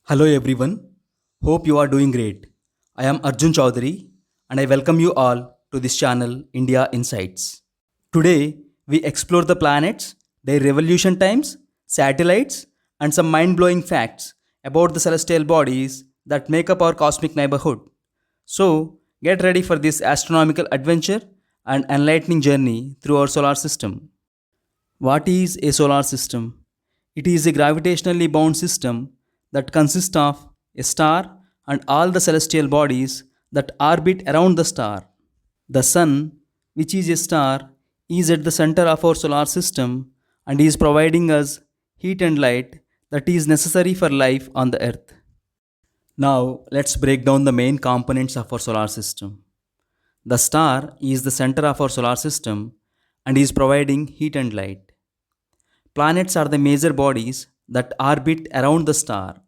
Hello everyone. Hope you are doing great. I am Arjun Chaudhary and I welcome you all to this channel India Insights. Today we explore the planets, their revolution times, satellites and some mind-blowing facts about the celestial bodies that make up our cosmic neighborhood. So, get ready for this astronomical adventure and enlightening journey through our solar system. What is a solar system? It is a gravitationally bound system that consists of a star and all the celestial bodies that orbit around the star. The Sun, which is a star, is at the center of our solar system and is providing us heat and light that is necessary for life on the earth. Now, let's break down the main components of our solar system. The star is the center of our solar system and is providing heat and light. Planets are the major bodies that orbit around the star.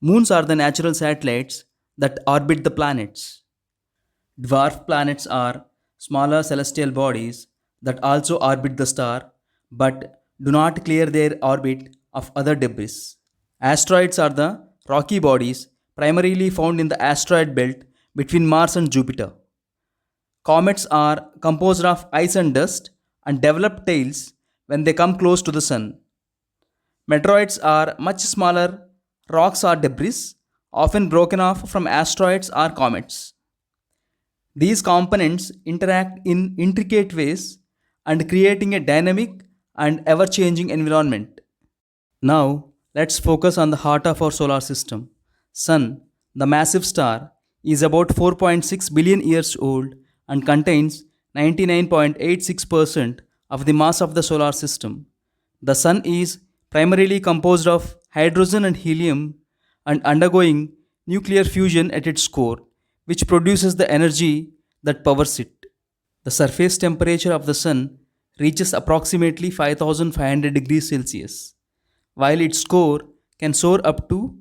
Moons are the natural satellites that orbit the planets. Dwarf planets are smaller celestial bodies that also orbit the star but do not clear their orbit of other debris. Asteroids are the rocky bodies primarily found in the asteroid belt between Mars and Jupiter. Comets are composed of ice and dust and develop tails when they come close to the sun. Meteoroids are much smaller rocks or debris, often broken off from asteroids or comets. These components interact in intricate ways and creating a dynamic and ever changing environment. Now, let's focus on the heart of our solar system. Sun, the massive star, is about 4.6 billion years old and contains 99.86% of the mass of the solar system. The Sun is primarily composed of hydrogen and helium and undergoing nuclear fusion at its core, which produces the energy that powers it. The surface temperature of the Sun reaches approximately 5500 degrees Celsius, while its core can soar up to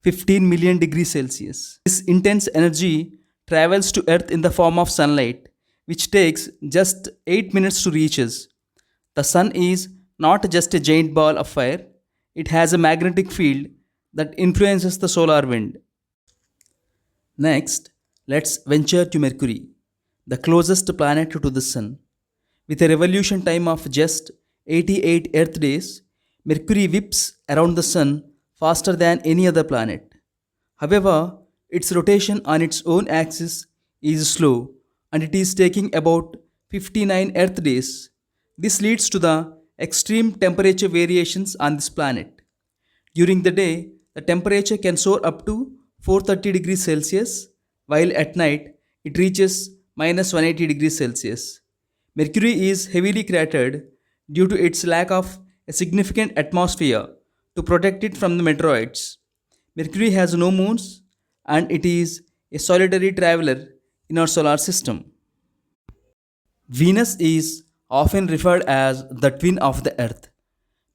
15 million degrees Celsius. This intense energy travels to Earth in the form of sunlight, which takes just 8 minutes to reach us. The Sun is not just a giant ball of fire, it has a magnetic field that influences the solar wind. Next, let's venture to Mercury, the closest planet to the Sun. With a revolution time of just 88 Earth days, Mercury whips around the Sun faster than any other planet. However, its rotation on its own axis is slow and it is taking about 59 Earth days. This leads to the extreme temperature variations on this planet. During the day, the temperature can soar up to 430 degrees Celsius, while at night it reaches minus 180 degrees Celsius. Mercury is heavily cratered due to its lack of a significant atmosphere to protect it from the meteoroids. Mercury has no moons and it is a solitary traveler in our solar system. Venus is often referred as the twin of the Earth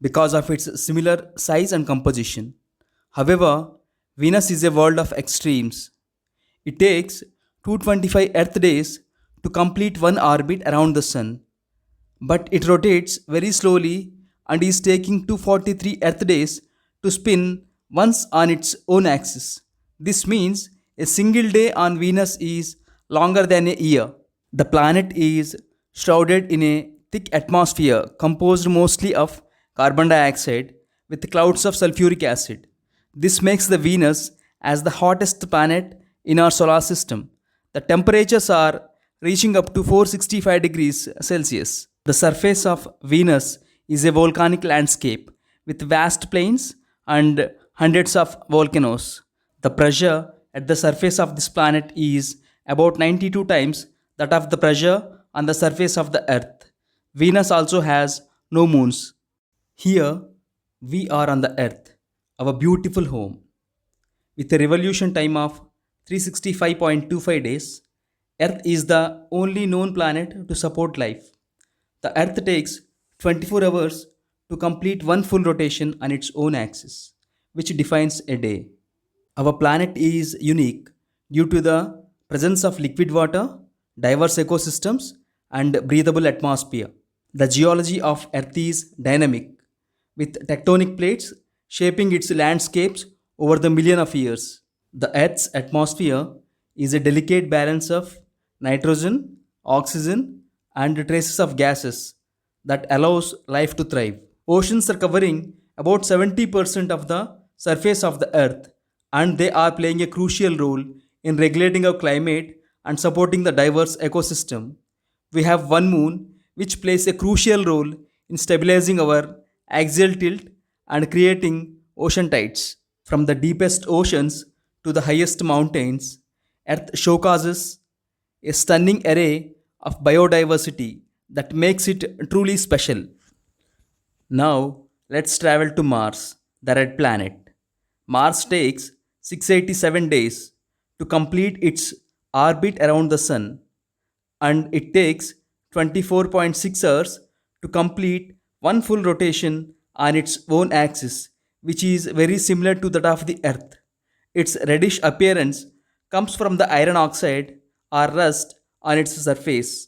because of its similar size and composition. However, Venus is a world of extremes. It takes 225 Earth days to complete one orbit around the Sun, but it rotates very slowly and is taking 243 Earth days to spin once on its own axis. This means a single day on Venus is longer than a year. The planet is shrouded in a thick atmosphere composed mostly of carbon dioxide with clouds of sulfuric acid. This makes the Venus as the hottest planet in our solar system. The temperatures are reaching up to 465 degrees Celsius. The surface of Venus is a volcanic landscape with vast plains and hundreds of volcanoes. The pressure at the surface of this planet is about 92 times that of the pressure on the surface of the Earth. Venus also has no moons. Here, we are on the Earth, our beautiful home. With a revolution time of 365.25 days, Earth is the only known planet to support life. The Earth takes 24 hours to complete one full rotation on its own axis, which defines a day. Our planet is unique due to the presence of liquid water, diverse ecosystems, and breathable atmosphere. The geology of Earth is dynamic, with tectonic plates shaping its landscapes over the million of years. The Earth's atmosphere is a delicate balance of nitrogen, oxygen, and traces of gases that allows life to thrive. Oceans are covering about 70% of the surface of the Earth, and they are playing a crucial role in regulating our climate and supporting the diverse ecosystem. We have one moon, which plays a crucial role in stabilizing our axial tilt and creating ocean tides. From the deepest oceans to the highest mountains, Earth showcases a stunning array of biodiversity that makes it truly special. Now, let's travel to Mars, the red planet. Mars takes 687 days to complete its orbit around the Sun, and it takes 24.6 hours to complete one full rotation on its own axis, which is very similar to that of the Earth. Its reddish appearance comes from the iron oxide or rust on its surface.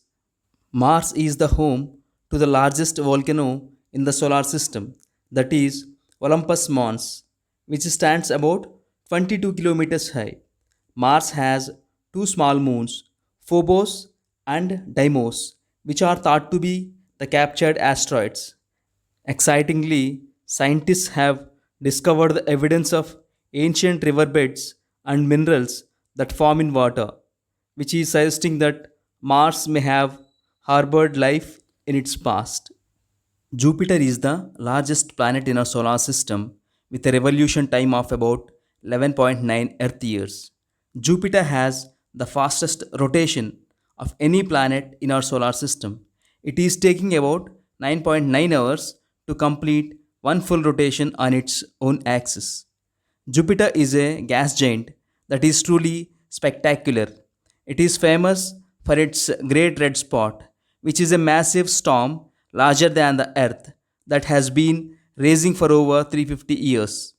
Mars is the home to the largest volcano in the solar system, that is Olympus Mons, which stands about 22 kilometers high. Mars has two small moons, Phobos and Deimos, which are thought to be the captured asteroids. Excitingly, scientists have discovered the evidence of ancient riverbeds and minerals that form in water, which is suggesting that Mars may have harbored life in its past. Jupiter is the largest planet in our solar system with a revolution time of about 11.9 Earth years. Jupiter has the fastest rotation of any planet in our solar system. It is taking about 9.9 hours to complete one full rotation on its own axis. Jupiter is a gas giant that is truly spectacular. It is famous for its great red spot, which is a massive storm larger than the Earth that has been racing for over 350 years.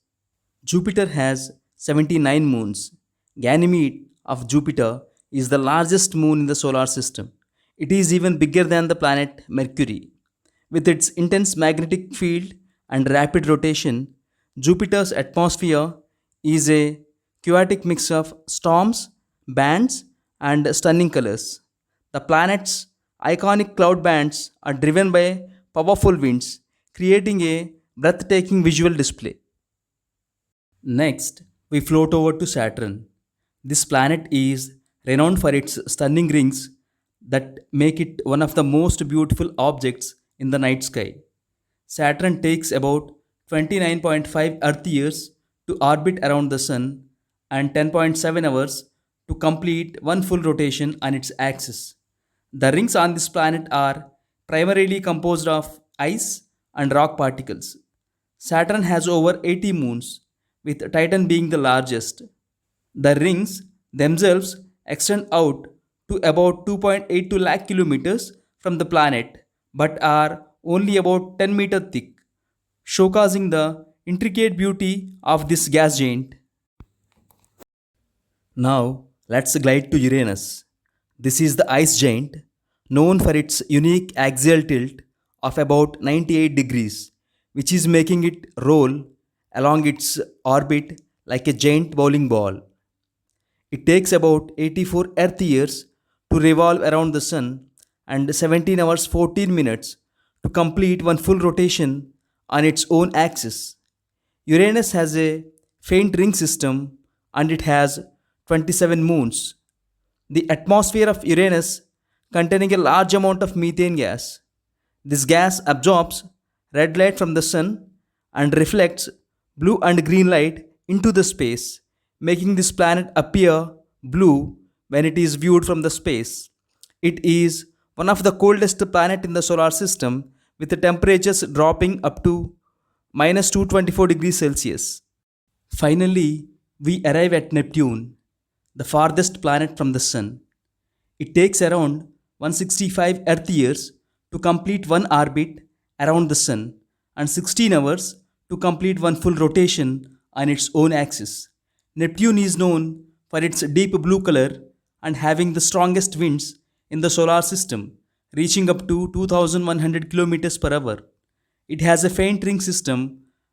Jupiter has 79 moons. Ganymede of Jupiter is the largest moon in the solar system. It is even bigger than the planet Mercury. With its intense magnetic field and rapid rotation, Jupiter's atmosphere is a chaotic mix of storms, bands, and stunning colors. The planet's iconic cloud bands are driven by powerful winds, creating a breathtaking visual display. Next, we float over to Saturn. This planet is renowned for its stunning rings that make it one of the most beautiful objects in the night sky. Saturn takes about 29.5 Earth years to orbit around the Sun and 10.7 hours to complete one full rotation on its axis. The rings on this planet are primarily composed of ice and rock particles. Saturn has over 80 moons, with Titan being the largest. The rings themselves extend out to about 2.82 lakh kilometers from the planet but are only about 10 meters thick, showcasing the intricate beauty of this gas giant. Now, let's glide to Uranus. This is the ice giant, known for its unique axial tilt of about 98 degrees, which is making it roll along its orbit like a giant bowling ball. It takes about 84 Earth years to revolve around the Sun and 17 hours 14 minutes to complete one full rotation on its own axis. Uranus has a faint ring system and it has 27 moons. The atmosphere of Uranus containing a large amount of methane gas. This gas absorbs red light from the sun and reflects blue and green light into the space, making this planet appear blue when it is viewed from the space. It is one of the coldest planet in the solar system with the temperatures dropping up to minus 224 degrees Celsius. Finally, we arrive at Neptune, the farthest planet from the Sun. It takes around 165 Earth years to complete one orbit around the Sun and 16 hours to complete one full rotation on its own axis. Neptune is known for its deep blue color and having the strongest winds in the solar system, reaching up to 2100 kilometers per hour. It has a faint ring system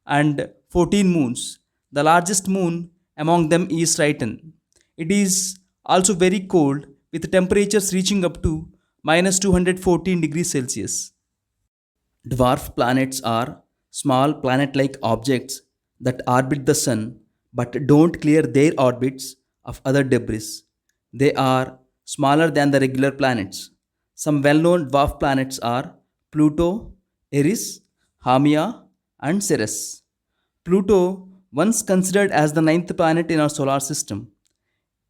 and 14 moons. The largest moon among them is Triton. It is also very cold with temperatures reaching up to minus 214 degrees Celsius. Dwarf planets are small planet like objects that orbit the Sun but don't clear their orbits of other debris. They are smaller than the regular planets. Some well known dwarf planets are Pluto, Eris, Haumea, and Ceres. Pluto, once considered as the ninth planet in our solar system,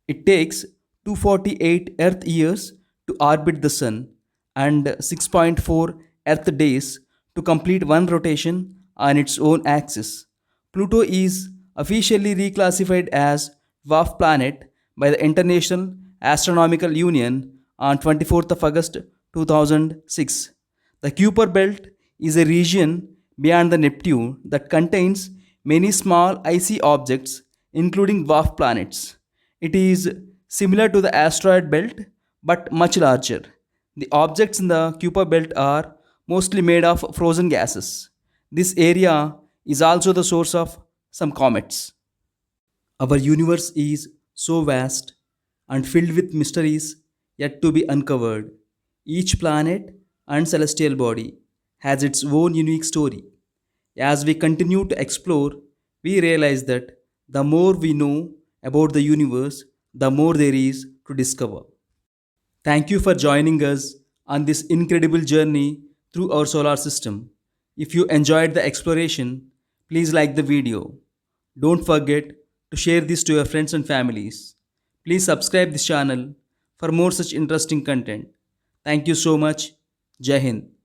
it takes 248 Earth years to orbit the Sun and 6.4 Earth days to complete one rotation on its own axis. Pluto is officially reclassified as dwarf planet by the International Astronomical Union on 24th of August 2006. The Kuiper belt is a region beyond the Neptune that contains many small icy objects including dwarf planets. It is similar to the asteroid belt but much larger. The objects in the Kuiper belt are mostly made of frozen gases. This area is also the source of some comets. Our universe is so vast and filled with mysteries yet to be uncovered. Each planet and celestial body has its own unique story. As we continue to explore, we realize that the more we know about the universe, the more there is to discover. Thank you for joining us on this incredible journey through our solar system. If you enjoyed the exploration, please like the video. Don't forget to share this to your friends and families. Please subscribe this channel for more such interesting content. Thank you so much. Jai Hind.